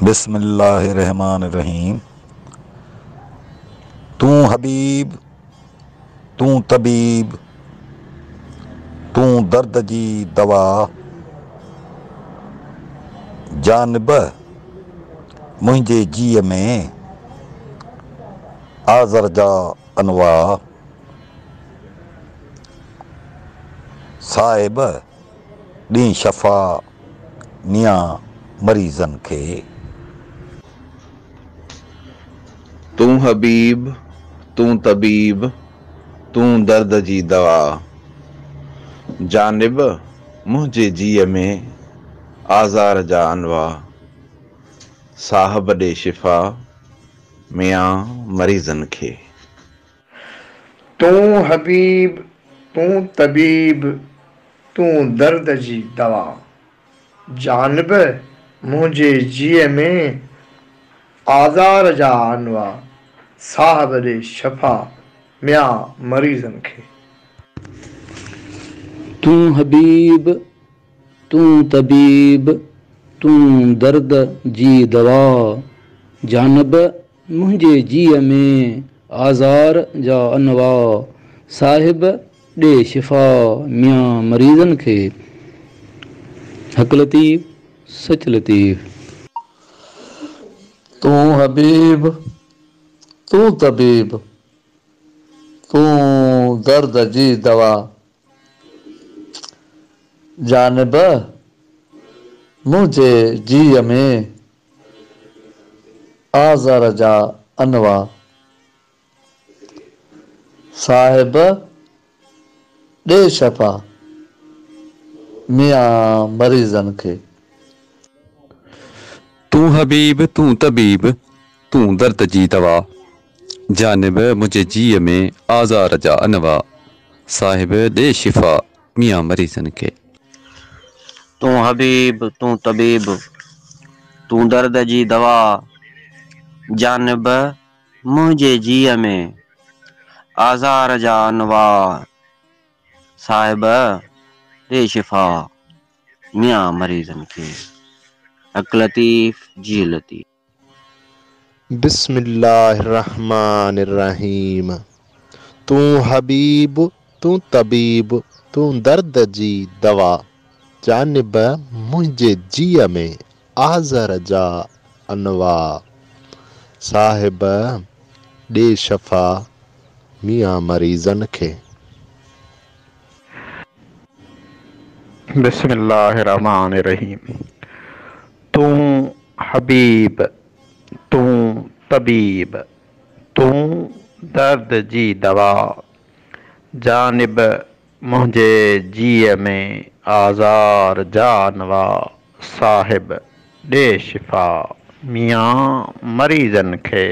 बिस्मिल्लाहिर्रहमानिर्रहीम। तू हबीब, तू तबीब, तू दर्द जी दवा, जानब मुंहिंजे जीअ में आज़र जा अनवा, साहिब ॾीं शफ़ा मियां मरीज़नि खे। तू हबीब, तू तबीब, तू दर्द जी दवा, जानिब मुंहिंजे जीअ में आज़ार जा अनवा, साहिब ॾे शिफ़ा मियां मरीज़नि खे। तू हबीब, तू तबीब, तू दर्द जी दवा, जानब मुंहिंजे जीअ में आज़ार जा अनवा, साहिब ॾे शफ़ा मियां मरीज़नि खे। तू हबीब, तू तबीब, तू दर्द जी दवा, जानब मुंहिंजे जीअ में आज़ार जा अनवा, साहिब ॾे शिफ़ा मियां मरीज़नि खे। हक़ लतीफ़ सच लतीफ़। तू हबीब, तू तबीब, तू दर्द जी दवा, जानब मुंहिंजे जीअ में आज़र जा अनवा, साहिब ॾे शफ़ा मियां मरीज़नि खे। तू हबीब, तू तबीब, तू दर्द जी दवा, जानब मुंहिंजे जीअ में आज़ार जा अनवा, साहिब ॾे शिफ़ा मियां मरीज़नि खे। तू हबीब, तू तबीब, तू दर्द जी दवा, जानब मुंहिंजे जीअ में आज़ार जा अनवा, साहिब ॾे शिफ़ा मियां मरीज़नि खे। हक़ लतीफ़ जी लतीफ़। बिस्मिल्लाहिर्रहमानिर्रहीम। तू हबीब, तू तबीब, तू दर्द जी दवा, जानब मुंहिंजे जीअ में आज़र जा अनवा, साहिब ॾे शफ़ा मियां मरीज़नि खे। बिस्मिल्लाहिर्रहमानिर्रहीम। तू हबीब, तू तबीब, तू दर्द जी दवा, जानब मुंहिंजे जीअ में आज़ार जा अनवा, साहिब ॾे शिफ़ा मियां मरीज़नि खे।